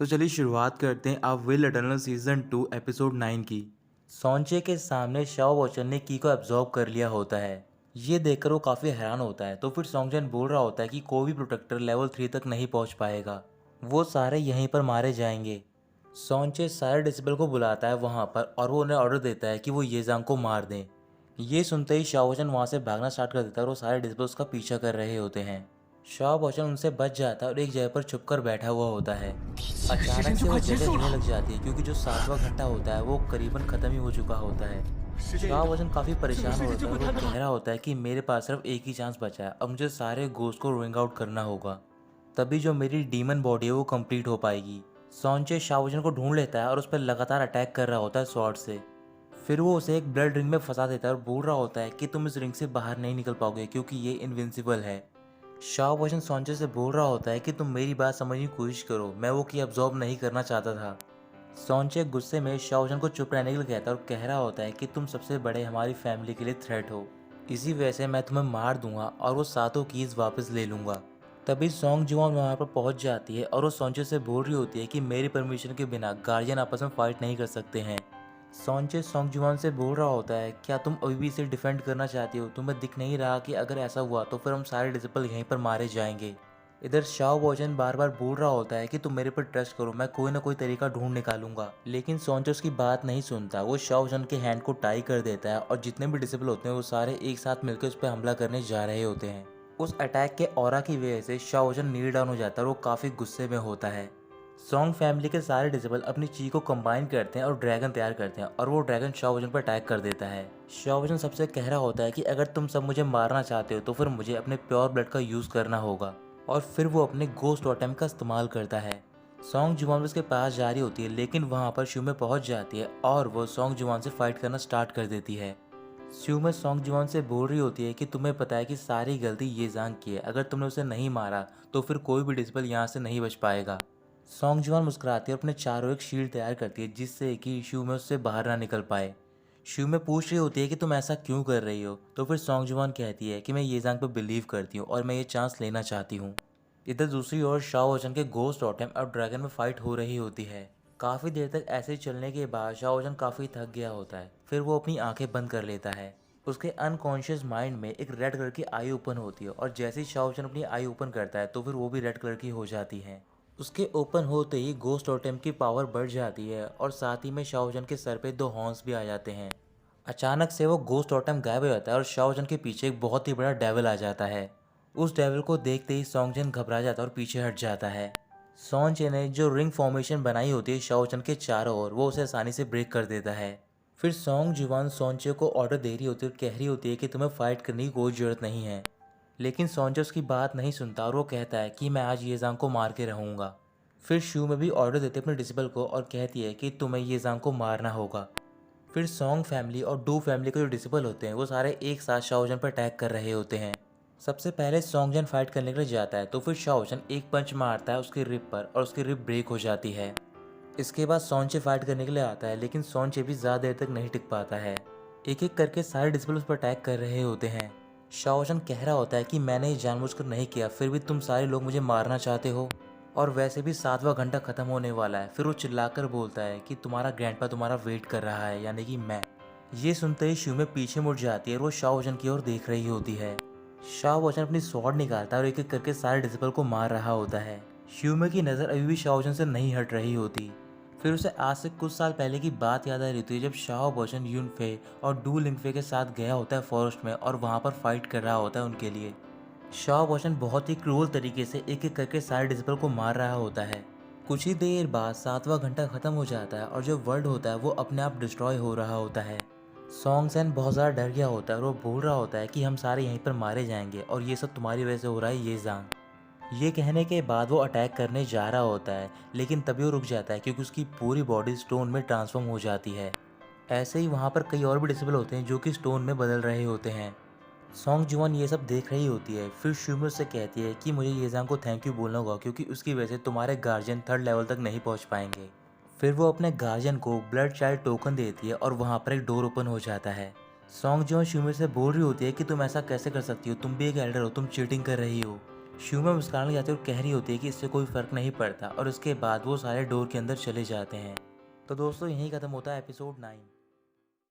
तो चलिए शुरुआत करते हैं आप विल एटर्नल सीजन 2 एपिसोड 9 की। सॉन्चे के सामने शाओ वोचन ने की को एब्जॉर्ब कर लिया होता है। ये देखकर वो काफ़ी हैरान होता है, तो फिर सॉन्गजन बोल रहा होता है कि कोई भी प्रोटेक्टर लेवल 3 तक नहीं पहुंच पाएगा, वो सारे यहीं पर मारे जाएंगे। सॉन्चे सारे डिसिबल को बुलाता है वहाँ पर और वो उन्हें ऑर्डर देता है कि वो येजांग को मार दें। ये सुनते ही शाओ वोचन वहाँ से भागना स्टार्ट कर देता है और वो सारे डिसिबल उसका पीछा कर रहे होते हैं। शाओ वोचन उनसे बच जाता है और एक जगह पर छुपकर बैठा हुआ होता है। 这个时 अचानक 间就 से वो 快结 जगह 束 हिलने 了。लग जाती है क्योंकि जो 7वां घंटा होता है वो करीबन ख़त्म ही हो चुका होता है। 时间一 शाह 到， वजन काफ़ी 整个 परेशान 世 हो 界 जाता 就 है 会 और वो 坍塌 कह रहा होता है कि मेरे पास सिर्फ एक ही चांस बचा है, अब मुझे सारे गोस्ट को रोइंग आउट करना होगा, तभी जो मेरी डीमन बॉडी है वो कंप्लीट हो पाएगी। सॉन्चे शाह वजन को ढूंढ लेता है और उस पर लगातार अटैक कर रहा होता है स्वॉर्ड से। फिर वो उसे एक ब्लड रिंग में फंसा देता है और बोल रहा होता है कि तुम इस रिंग से बाहर नहीं निकल पाओगे क्योंकि ये इनविंसिबल है। शाह वचन सॉन्चे से बोल रहा होता है कि तुम मेरी बात समझने की कोशिश करो, मैं वो की अब्जॉर्ब नहीं करना चाहता था। सॉन्चे गुस्से में शाह वचन को चुप रहने के लिए कहता है और कह रहा होता है कि तुम सबसे बड़े हमारी फैमिली के लिए थ्रेट हो, इसी वजह से मैं तुम्हें मार दूंगा और वो सातों कीज वापस ले लूंगा। तभी सॉन्ग जुआन वहाँ पर पहुँच जाती है और वो सॉन्चे से बोल रही होती है कि मेरी परमिशन के बिना गार्जियन आपस में फाइट नहीं कर सकते हैं। सॉन्चे सॉन्ग जुआन से बोल रहा होता है, क्या तुम अभी भी इसे डिफेंड करना चाहती हो? तुम्हें दिख नहीं रहा कि अगर ऐसा हुआ तो फिर हम सारे डिसिपल यहीं पर मारे जाएंगे। इधर शाओ वोजन बार बार बोल रहा होता है कि तुम मेरे पर ट्रस्ट करो, मैं कोई ना कोई तरीका ढूंढ निकालूंगा, लेकिन सॉन्चे उसकी बात नहीं सुनता। वो शाओ वोजन के हैंड को टाई कर देता है और जितने भी डिसिपल होते हैं वो सारे एक साथ मिलकर उस पर हमला करने जा रहे होते हैं। उस अटैक के ऑरा की वजह से शाओ वोजन नील डाउन हो जाता है और वो काफ़ी गुस्से में होता है। सॉन्ग फैमिली के सारे डिसेबल अपनी ची को कंबाइन करते हैं और ड्रैगन तैयार करते हैं और वो ड्रैगन शाओ वजन पर अटैक कर देता है। शाओ वजन सबसे कह रहा होता है कि अगर तुम सब मुझे मारना चाहते हो तो फिर मुझे अपने प्योर ब्लड का यूज़ करना होगा, और फिर वो अपने गोस्ट टोटेम का इस्तेमाल करता है। सॉन्ग जुवान उसके पास जा रही होती है लेकिन वहाँ पर श्यूमे पहुँच जाती है और वो सॉन्ग जुवान से फाइट करना स्टार्ट कर देती है। श्यूमे सॉन्ग जुवान से बोल रही होती है कि तुम्हें पता है कि सारी गलती ये जांग की है, अगर तुमने उसे नहीं मारा तो फिर कोई भी डिस्पल यहाँ से नहीं बच पाएगा। सॉन्ग जुआन मुस्कुराती है और अपने चारों एक शील्ड तैयार करती है जिससे कि शू में उससे बाहर ना निकल पाए। शू में पूछ रही होती है कि तुम ऐसा क्यों कर रही हो, तो फिर सॉन्ग जुआन कहती है कि मैं येजांग पर बिलीव करती हूँ और मैं ये चांस लेना चाहती हूँ। इधर दूसरी ओर शाओ वचन के गोस्ट टोटेम और ड्रैगन में फाइट हो रही होती है। काफ़ी देर तक ऐसे ही चलने के बाद शाओ वचन काफ़ी थक गया होता है, फिर वो अपनी आंखें बंद कर लेता है। उसके अनकॉन्शियस माइंड में एक रेड कलर की आई ओपन होती है और जैसे ही शाओ वचन अपनी आई ओपन करता है तो फिर वो भी रेड कलर की हो जाती है। उसके ओपन होते ही गोस्ट टोटेम की पावर बढ़ जाती है और साथ ही में शाओजन के सर पे दो हॉर्न्स भी आ जाते हैं। अचानक से वो गोस्ट टोटेम गायब हो जाता है और शाओजन के पीछे एक बहुत ही बड़ा डेविल आ जाता है। उस डेविल को देखते ही सॉन्गजन घबरा जाता है और पीछे हट जाता है। सॉन्चे ने जो रिंग फॉर्मेशन बनाई होती है शाओजन के चारों ओर, वो उसे आसानी से ब्रेक कर देता है। फिर सॉन्ग जुवान सॉन्चे को ऑर्डर दे रही होती है और कह रही होती है कि तुम्हें फाइट करने की कोई ज़रूरत नहीं है, लेकिन सॉन्चे उसकी बात नहीं सुनता और वो कहता है कि मैं आज येजांग को मार के रहूँगा। फिर शू में भी ऑर्डर देते अपने डिसिबल को और कहती है कि तुम्हें ये जांग को मारना होगा। फिर सॉन्ग फैमिली और डू फैमिली के जो डिसिबल होते हैं वो सारे एक साथ शाओजन पर अटैक कर रहे होते हैं। सबसे पहले सॉन्गजन फाइट करने के लिए जाता है तो फिर शाओजन एक पंच मारता है उसके रिब पर और उसकी रिब ब्रेक हो जाती है। इसके बाद सॉन्चे फाइट करने के लिए आता है लेकिन सॉन्चे भी ज़्यादा देर तक नहीं टिक पाता है। एक एक करके सारे डिसिबल उस पर अटैक कर रहे होते हैं। शाओजन कह रहा होता है कि मैंने ये जानबूझकर नहीं किया, फिर भी तुम सारे लोग मुझे मारना चाहते हो, और वैसे भी 7वां घंटा खत्म होने वाला है। फिर वो चिल्लाकर बोलता है कि तुम्हारा ग्रैंडपा तुम्हारा वेट कर रहा है, यानी कि मैं। ये सुनते ही शूमे पीछे मुड़ जाती है और वो शाओ वचन की ओर देख रही होती है। शाओ वचन अपनी स्वॉर्ड निकालता है और एक एक करके सारे डिसिपल को मार रहा होता है। शूमे की नज़र अभी भी शाओ वचन से नहीं हट रही होती। फिर उसे आज से कुछ साल पहले की बात याद आ रही होती है जब शाओ वचन यूनफे और डू लिंगफे के साथ गया होता है फॉरेस्ट में और वहाँ पर फाइट कर रहा होता है उनके लिए। शाओ वोशन बहुत ही क्रूर तरीके से एक एक करके सारे डिसिपल को मार रहा होता है। कुछ ही देर बाद 7वां घंटा खत्म हो जाता है और जो वर्ल्ड होता है वो अपने आप डिस्ट्रॉय हो रहा होता है। सॉन्ग सैन बहुत ज़्यादा डर गया होता है और वो बोल रहा होता है कि हम सारे यहीं पर मारे जाएंगे और ये सब तुम्हारी वजह से हो रहा है ये जांग। ये कहने के बाद वो अटैक करने जा रहा होता है लेकिन तभी वो रुक जाता है क्योंकि उसकी पूरी बॉडी स्टोन में ट्रांसफॉर्म हो जाती है। ऐसे ही वहाँ पर कई और भी डिसेबल होते हैं जो कि स्टोन में बदल रहे होते हैं। सॉन्ग जुआन ये सब देख रही होती है। फिर शूमे उससे कहती है कि मुझे येजांग को थैंक यू बोलना होगा क्योंकि उसकी वजह से तुम्हारे गार्जियन 3rd लेवल तक नहीं पहुंच पाएंगे। फिर वो अपने गार्जियन को ब्लड चाइल्ड टोकन देती है और वहाँ पर एक डोर ओपन हो जाता है। सॉन्ग जुआन शूमे से बोल रही होती है कि तुम ऐसा कैसे कर सकती हो, तुम भी एक एल्डर हो, तुम चीटिंग कर रही हो। शिवमा मुस्कुराने लग जाती है और कह रही होती है कि इससे कोई फ़र्क नहीं पड़ता, और उसके बाद वो सारे डोर के अंदर चले जाते हैं। तो दोस्तों यहीं ख़त्म होता है एपिसोड 9।